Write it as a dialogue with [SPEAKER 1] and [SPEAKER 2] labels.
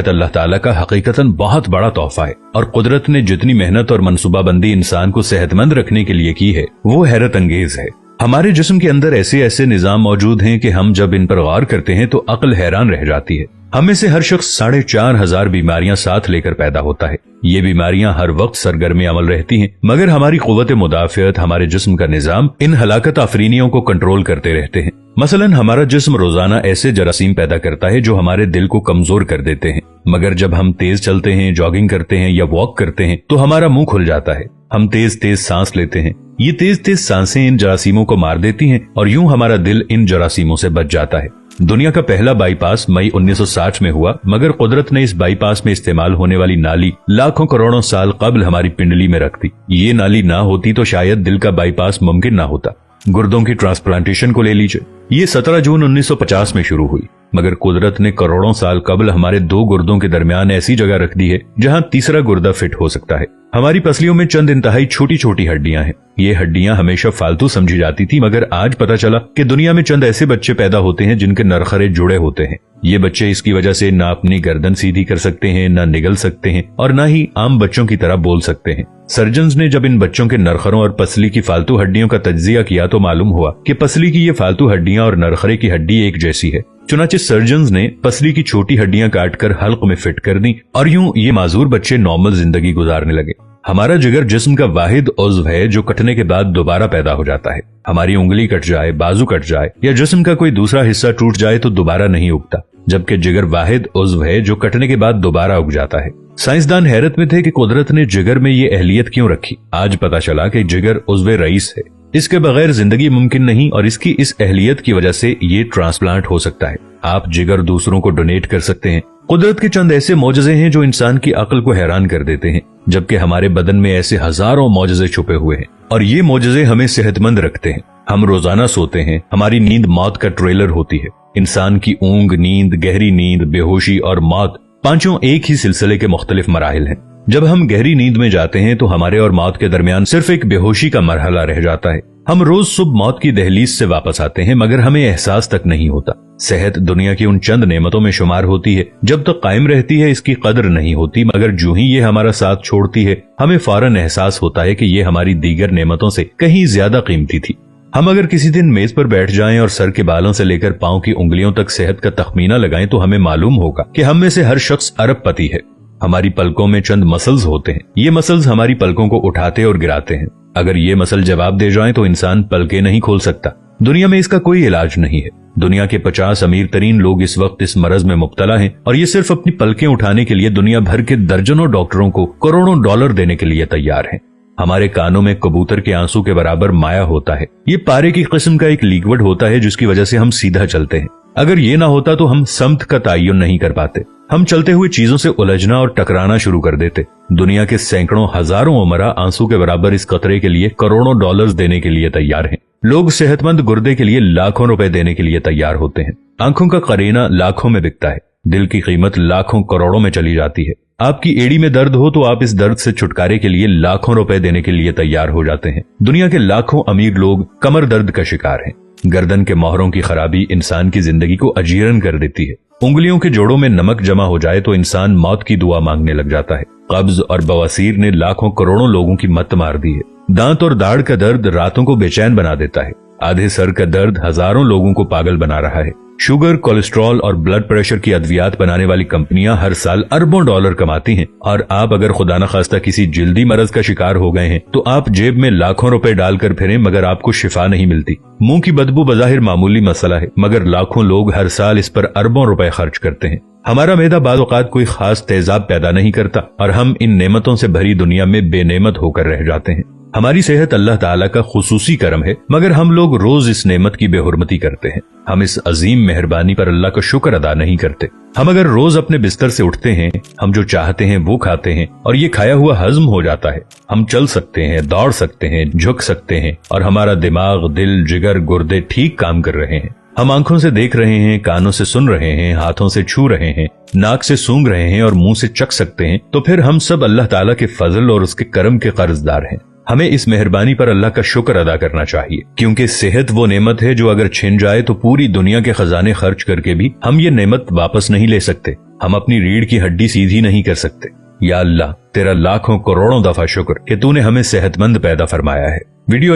[SPEAKER 1] सेहत अल्लाह ताला का हकीकतन बहुत बड़ा तोहफा है, और कुदरत ने जितनी मेहनत और मनसूबाबंदी इंसान को सेहतमंद रखने के लिए की है वो हैरत अंगेज है। हमारे जिस्म के अंदर ऐसे ऐसे निजाम मौजूद हैं कि हम जब इन पर गौर करते हैं तो अक्ल हैरान रह जाती है। हमें से हर शख्स 4,500 बीमारियां साथ लेकर पैदा होता है। ये बीमारियां हर वक्त सरगर्म अमल रहती हैं, मगर हमारी कुव्वत मुदाफियत, हमारे जिस्म का निजाम इन हलाकत आफरीनियों को कंट्रोल करते रहते हैं। मसलन हमारा जिस्म रोजाना ऐसे जरासीम पैदा करता है जो हमारे दिल को कमजोर कर देते हैं, मगर जब हम तेज चलते हैं, जॉगिंग करते हैं या वॉक करते हैं तो हमारा मुंह खुल जाता है। हम तेज तेज सांस लेते हैं, ये तेज तेज सांसें इन जरासीमों को मार देती हैं और यूं हमारा दिल इन जरासीमों से बच जाता है। दुनिया का पहला बाईपास मई 1960 में हुआ, मगर कुदरत ने इस बाईपास में इस्तेमाल होने वाली नाली लाखों करोड़ों साल कबल हमारी पिंडली में रख दी। ये नाली ना होती तो शायद दिल का बाईपास मुमकिन ना होता। गुर्दों की ट्रांसप्लांटेशन को ले लीजिए, ये 17 जून 1950 में शुरू हुई, मगर कुदरत ने करोड़ों साल कबल हमारे 2 गुर्दों के दरमियान ऐसी जगह रख दी है जहां तीसरा गुर्दा फिट हो सकता है। हमारी पसलियों में चंद इंतहाई छोटी छोटी हड्डियां हैं। ये हड्डियां हमेशा फालतू समझी जाती थी, मगर आज पता चला कि दुनिया में चंद ऐसे बच्चे पैदा होते हैं जिनके नरखरे जुड़े होते हैं। ये बच्चे इसकी वजह से ना अपनी गर्दन सीधी कर सकते हैं, ना निगल सकते हैं और ना ही आम बच्चों की तरह बोल सकते हैं। सर्जन्स ने जब इन बच्चों के नरखरों और पसली की फालतू हड्डियों का तज्जिया किया तो मालूम हुआ कि पसली की ये फालतू हड्डियां और नरखरे की हड्डी एक जैसी है। चुनाचे सर्जन्स ने पसली की छोटी हड्डियां काटकर हल्क में फिट कर दी और यूं ये माजूर बच्चे नॉर्मल जिंदगी गुजारने लगे। हमारा जिगर जिस्म का वाहिद उज़्व है जो कटने के बाद दोबारा पैदा हो जाता है। हमारी उंगली कट जाए, बाजू कट जाए या जिस्म का कोई दूसरा हिस्सा टूट जाए तो दोबारा नहीं उगता, जबकि जिगर वाहिद उज़्व है जो कटने के बाद दोबारा उग जाता है। साइंसदान हैरत में थे कि कुदरत ने जिगर में ये अहलियत क्यों रखी। आज पता चला कि जिगर उज़्व रईस है, इसके बगैर जिंदगी मुमकिन नहीं और इसकी इस अहलियत की वजह से ये ट्रांसप्लांट हो सकता है। आप जिगर दूसरों को डोनेट कर सकते हैं। कुदरत के चंद ऐसे मौजज़े हैं जो इंसान की अक्ल को हैरान कर देते हैं, जबकि हमारे बदन में ऐसे हजारों मौजज़े छुपे हुए हैं और ये मौजज़े हमें सेहतमंद रखते हैं। हम रोजाना सोते हैं, हमारी नींद मौत का ट्रेलर होती है। इंसान की ऊंग, नींद, गहरी नींद, बेहोशी और मौत पांचों एक ही सिलसिले के मुख्तलिफ मराहिल हैं। जब हम गहरी नींद में जाते हैं तो हमारे और मौत के दरमियान सिर्फ एक बेहोशी का मरहला रह जाता है। हम रोज सुबह मौत की दहलीज से वापस आते हैं, मगर हमें एहसास तक नहीं होता। सेहत दुनिया की उन चंद नेमतों में शुमार होती है, जब तक कायम रहती है इसकी कदर नहीं होती, मगर जो ही ये हमारा साथ छोड़ती है हमें फौरन एहसास होता है कि ये हमारी दीगर नेमतों से कहीं ज्यादा कीमती थी। हम अगर किसी दिन मेज पर बैठ जाएं और सर के बालों से लेकर पांव की उंगलियों तक सेहत का तखमीना लगाएं तो हमें मालूम होगा कि हम में से हर शख्स अरबपति है। हमारी पलकों में चंद मसल्स होते हैं, ये मसल्स हमारी पलकों को उठाते और गिराते हैं। अगर ये मसल जवाब दे जाएं तो इंसान पलकें नहीं खोल सकता। दुनिया में इसका कोई इलाज नहीं है। दुनिया के 50 अमीर तरीन लोग इस वक्त इस मरज में मुब्तला हैं और ये सिर्फ अपनी पलकें उठाने के लिए दुनिया भर के दर्जनों डॉक्टरों को करोड़ों डॉलर देने के लिए तैयार हैं। हमारे कानों में कबूतर के आंसू के बराबर माया होता है। ये पारे की किस्म का एक लिक्विड होता है जिसकी वजह से हम सीधा चलते हैं। अगर ये ना होता तो हम समत का तयन नहीं कर पाते। हम चलते हुए चीजों से उलझना और टकराना शुरू कर देते। दुनिया के सैकड़ों हजारों उमरा आंसू के बराबर इस कतरे के लिए करोड़ों डॉलर्स देने के लिए तैयार हैं। लोग सेहतमंद गुर्दे के लिए लाखों रुपए देने के लिए तैयार होते हैं। आंखों का करीना लाखों में बिकता है। दिल की कीमत लाखों करोड़ों में चली जाती है। आपकी एड़ी में दर्द हो तो आप इस दर्द से छुटकारे के लिए लाखों रुपए देने के लिए तैयार हो जाते हैं। दुनिया के लाखों अमीर लोग कमर दर्द का शिकार हैं। गर्दन के मोहरों की खराबी इंसान की जिंदगी को अजीरन कर देती है। उंगलियों के जोड़ों में नमक जमा हो जाए तो इंसान मौत की दुआ मांगने लग जाता है। कब्ज और बवासीर ने लाखों करोड़ों लोगों की मत मार दी है। दांत और दाढ़ का दर्द रातों को बेचैन बना देता है। आधे सर का दर्द हजारों लोगों को पागल बना रहा है। शुगर, कोलेस्ट्रॉल और ब्लड प्रेशर की अद्वियात बनाने वाली कंपनियां हर साल अरबों डॉलर कमाती हैं और आप अगर खुदा न खास्ता किसी जिल्दी मरज का शिकार हो गए हैं तो आप जेब में लाखों रुपए डालकर फिरें मगर आपको शिफा नहीं मिलती। मुंह की बदबू बज़ाहिर मामूली मसला है, मगर लाखों लोग हर साल इस पर अरबों रुपए खर्च करते हैं। हमारा मैदा बाज़ औक़ात कोई खास तेजाब पैदा नहीं करता और हम इन नेमतों से भरी दुनिया में बेनेमत होकर रह जाते हैं। हमारी सेहत अल्लाह ताला का खुसूसी करम है, मगर हम लोग रोज इस नेमत की बेहुरमती करते हैं। हम इस अजीम मेहरबानी पर अल्लाह का शुक्र अदा नहीं करते। हम अगर रोज अपने बिस्तर से उठते हैं, हम जो चाहते हैं वो खाते हैं और ये खाया हुआ हजम हो जाता है। हम चल सकते हैं, दौड़ सकते हैं, झुक सकते हैं और हमारा दिमाग, दिल, जिगर, गुर्दे ठीक काम कर रहे हैं। हम आंखों से देख रहे हैं, कानों से सुन रहे हैं, हाथों से छू रहे हैं, नाक से सूंघ रहे हैं और मुंह से चख सकते हैं, तो फिर हम सब अल्लाह ताला के फजल और उसके करम के कर्जदार हैं। हमें इस मेहरबानी पर अल्लाह का शुक्र अदा करना चाहिए, क्योंकि सेहत वो नेमत है जो अगर छिन जाए तो पूरी दुनिया के खजाने खर्च करके भी हम ये नेमत वापस नहीं ले सकते। हम अपनी रीढ़ की हड्डी सीधी नहीं कर सकते। या अल्लाह, तेरा लाखों करोड़ों दफा शुक्र कि तूने हमें सेहतमंद पैदा फरमाया है। वीडियो